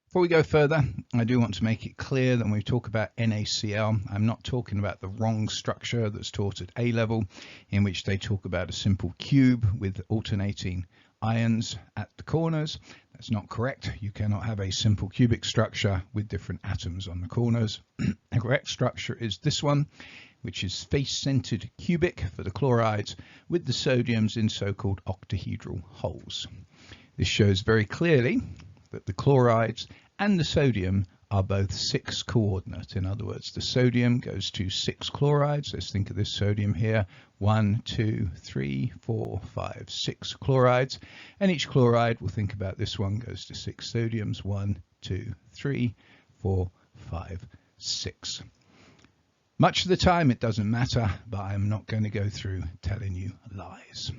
Before we go further, I do want to make it clear that when we talk about NaCl, I'm not talking about the wrong structure that's taught at A-level, in which they talk about a simple cube with alternating ions at the corners. That's not correct. You cannot have a simple cubic structure with different atoms on the corners. The correct structure is this one, which is face-centered cubic for the chlorides, with the sodiums in so-called octahedral holes. This shows very clearly that the chlorides and the sodium are both 6 coordinate. In other words, the sodium goes to 6 chlorides. Let's think of this sodium here. 1, 2, 3, 4, 5, 6 chlorides. And each chloride, we'll think about this one, goes to 6 sodiums. 1, 2, 3, 4, 5, 6. Much of the time it doesn't matter, but I'm not going to go through telling you lies.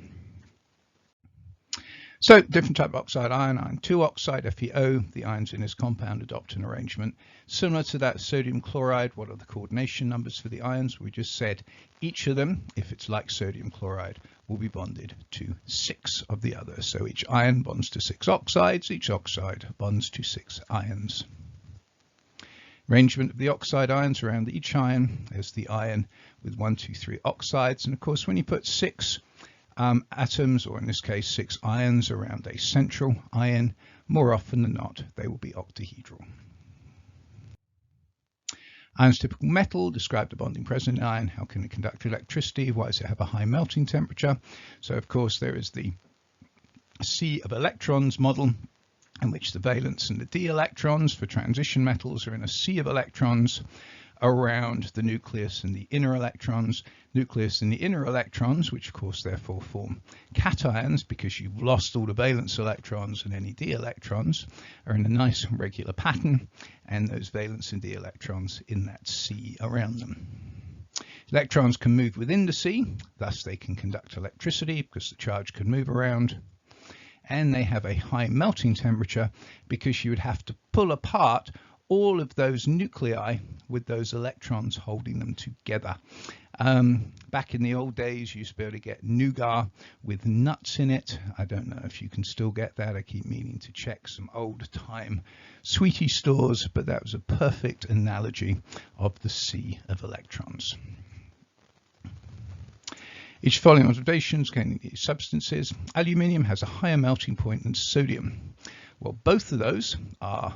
So, different type of oxide ion, iron 2 oxide, FeO. The ions in this compound adopt an arrangement similar to that sodium chloride. What are the coordination numbers for the ions? We just said each of them, if it's like sodium chloride, will be bonded to 6 of the others. So each ion bonds to 6 oxides, each oxide bonds to 6 ions. Arrangement of the oxide ions around each ion is the ion with 1, 2, 3 oxides. And of course, when you put 6 atoms, or in this case 6 ions, around a central ion, more often than not they will be octahedral. Iron's typical metal, describe the bonding present in iron. How can it conduct electricity? Why does it have a high melting temperature? So of course there is the sea of electrons model, in which the valence and the d electrons for transition metals are in a sea of electrons around the nucleus and the inner electrons. Nucleus and the inner electrons, which of course therefore form cations because you've lost all the valence electrons and any d electrons, are in a nice regular pattern, and those valence and d electrons in that sea around them. Electrons can move within the sea, thus they can conduct electricity because the charge can move around. And they have a high melting temperature because you would have to pull apart all of those nuclei with those electrons holding them together. Back in the old days, you used to be able to get nougat with nuts in it. I don't know if you can still get that. I keep meaning to check some old time sweetie stores, but that was a perfect analogy of the sea of electrons. Each following observations containing these substances. Aluminium has a higher melting point than sodium. Well, both of those are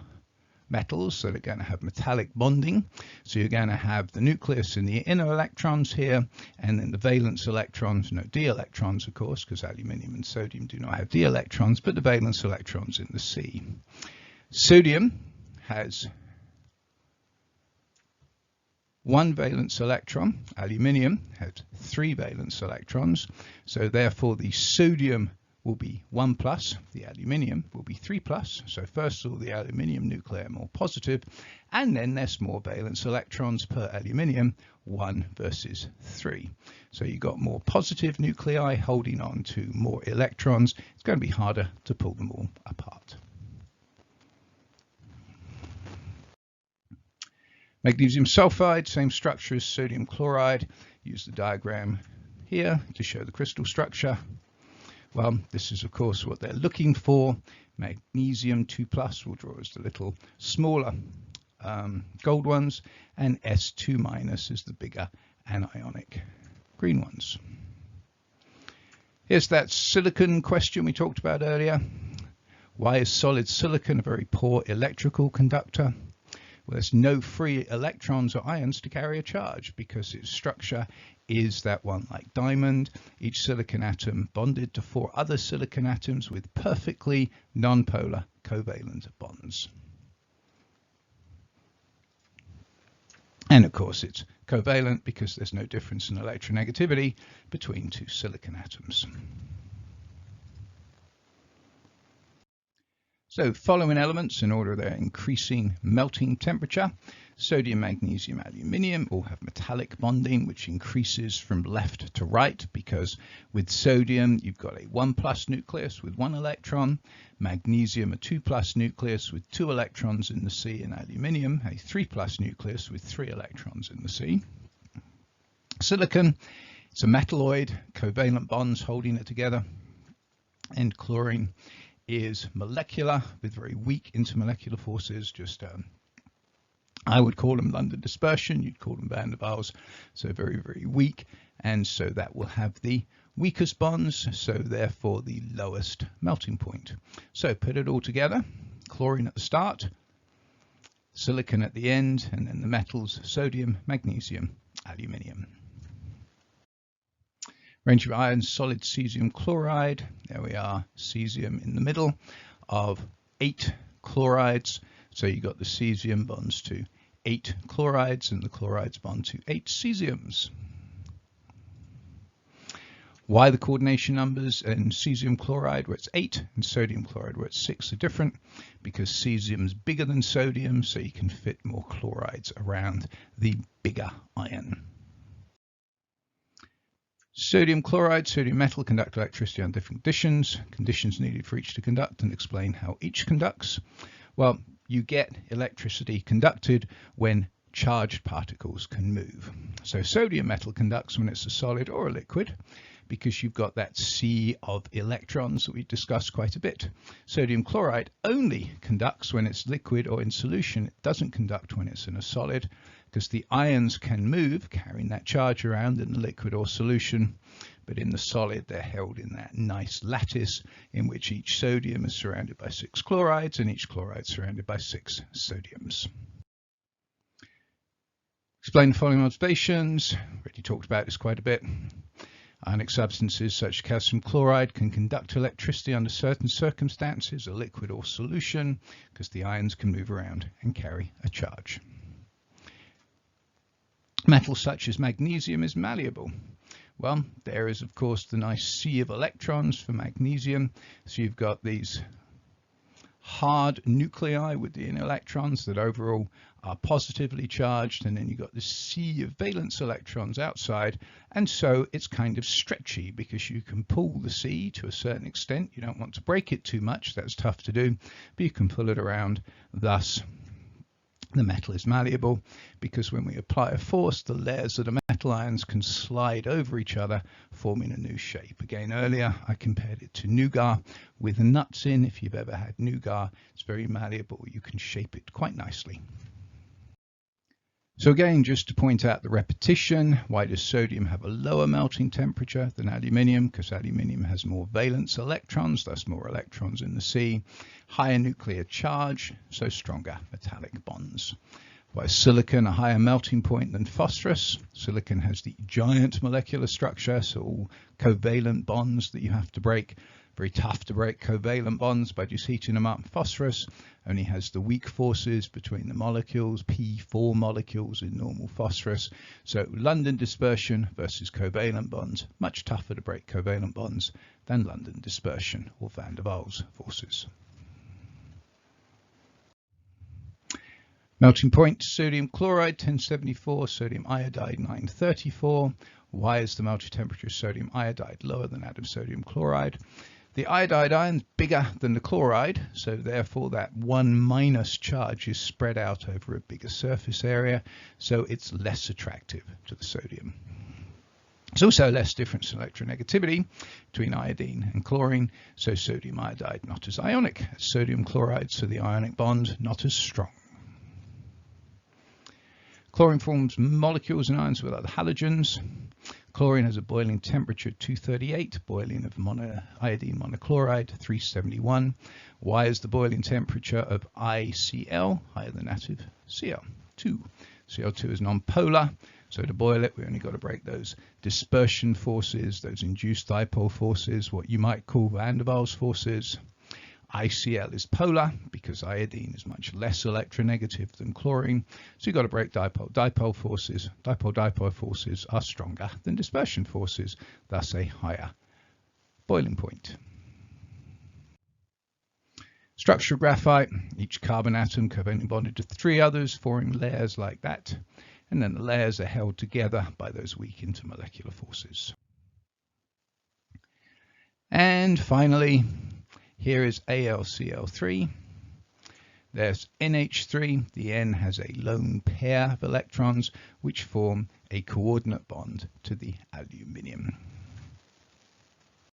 metals, so they're going to have metallic bonding. So you're going to have the nucleus and the inner electrons here, and then the valence electrons, no d electrons of course, because aluminium and sodium do not have d electrons, but the valence electrons in the C. Sodium has 1 valence electron, aluminium has 3 valence electrons, so therefore the sodium will be 1 plus, the aluminium will be 3 plus. So first of all, the aluminium nuclei are more positive, and then there's more valence electrons per aluminium, 1 versus 3. So you've got more positive nuclei holding on to more electrons. It's going to be harder to pull them all apart. Magnesium sulfide, same structure as sodium chloride. Use the diagram here to show the crystal structure. Well, this is of course what they're looking for. Magnesium 2 plus will draw as the little smaller gold ones, and S2 minus is the bigger anionic green ones. Here's that silicon question we talked about earlier. Why is solid silicon a very poor electrical conductor? Well, there's no free electrons or ions to carry a charge because its structure is that one like diamond, each silicon atom bonded to 4 other silicon atoms with perfectly nonpolar covalent bonds. And of course it's covalent because there's no difference in electronegativity between 2 silicon atoms. So following elements in order of their increasing melting temperature. Sodium, magnesium, aluminium all have metallic bonding, which increases from left to right because with sodium you've got a 1 plus nucleus with 1 electron, magnesium a 2 plus nucleus with 2 electrons in the C, and aluminium a 3 plus nucleus with 3 electrons in the C. Silicon, it's a metalloid, covalent bonds holding it together, and chlorine is molecular with very weak intermolecular forces. Just I would call them London dispersion, you'd call them van der Waals, so very, very weak, and so that will have the weakest bonds, so therefore the lowest melting point. So put it all together, chlorine at the start, silicon at the end, and then the metals, sodium, magnesium, aluminium. Range of ions, solid cesium chloride, there we are, cesium in the middle of 8 chlorides. So you got the cesium bonds to 8 chlorides and the chlorides bond to 8 cesiums. Why the coordination numbers in cesium chloride where it's 8 and sodium chloride where it's 6 are different? Because cesium is bigger than sodium, so you can fit more chlorides around the bigger ion. Sodium chloride, sodium metal, conduct electricity under different conditions. Conditions needed for each to conduct, and explain how each conducts. Well, you get electricity conducted when charged particles can move. So sodium metal conducts when it's a solid or a liquid, because you've got that sea of electrons that we discussed quite a bit. Sodium chloride only conducts when it's liquid or in solution. It doesn't conduct when it's in a solid, because the ions can move, carrying that charge around in the liquid or solution, but in the solid they're held in that nice lattice in which each sodium is surrounded by 6 chlorides and each chloride surrounded by 6 sodiums. Explain the following observations. Already talked about this quite a bit. Ionic substances such as calcium chloride can conduct electricity under certain circumstances, a liquid or solution, because the ions can move around and carry a charge. Metals such as magnesium is malleable. Well, there is of course the nice sea of electrons for magnesium. So you've got these hard nuclei with the inner electrons that overall are positively charged, and then you've got this sea of valence electrons outside, and so it's kind of stretchy because you can pull the sea to a certain extent. You don't want to break it too much, that's tough to do, but you can pull it around. Thus the metal is malleable, because when we apply a force, the layers of the metal ions can slide over each other, forming a new shape. Again, earlier I compared it to nougat with nuts in. If you've ever had nougat, it's very malleable. You can shape it quite nicely. So again, just to point out the repetition, why does sodium have a lower melting temperature than aluminium? Because aluminium has more valence electrons, thus more electrons in the sea, higher nuclear charge, so stronger metallic bonds. Why is silicon a higher melting point than phosphorus? Silicon has the giant molecular structure, so all covalent bonds that you have to break. Very tough to break covalent bonds by just heating them up. Phosphorus only has the weak forces between the molecules, P4 molecules in normal phosphorus. So London dispersion versus covalent bonds, much tougher to break covalent bonds than London dispersion or van der Waals forces. Melting point, sodium chloride 1074, sodium iodide 934. Why is the melting temperature of sodium iodide lower than that of sodium chloride? The iodide ion is bigger than the chloride, so therefore that 1 minus charge is spread out over a bigger surface area, so it's less attractive to the sodium. There's also less difference in electronegativity between iodine and chlorine, so sodium iodide not as ionic as sodium chloride, so the ionic bond not as strong. Chlorine forms molecules and ions with other halogens. Chlorine has a boiling temperature of 238, boiling of iodine monochloride 371. Why is the boiling temperature of ICl higher than that of Cl2? Cl2 is non-polar, so to boil it we only got to break those dispersion forces, those induced dipole forces, what you might call van der Waals forces. ICl is polar because iodine is much less electronegative than chlorine, so you've got to break dipole forces. Dipole forces are stronger than dispersion forces, thus a higher boiling point. Structure of graphite, each carbon atom covalently bonded to 3 others, forming layers like that, and then the layers are held together by those weak intermolecular forces. And finally, here is AlCl3. There's NH3. The N has a lone pair of electrons which form a coordinate bond to the aluminium.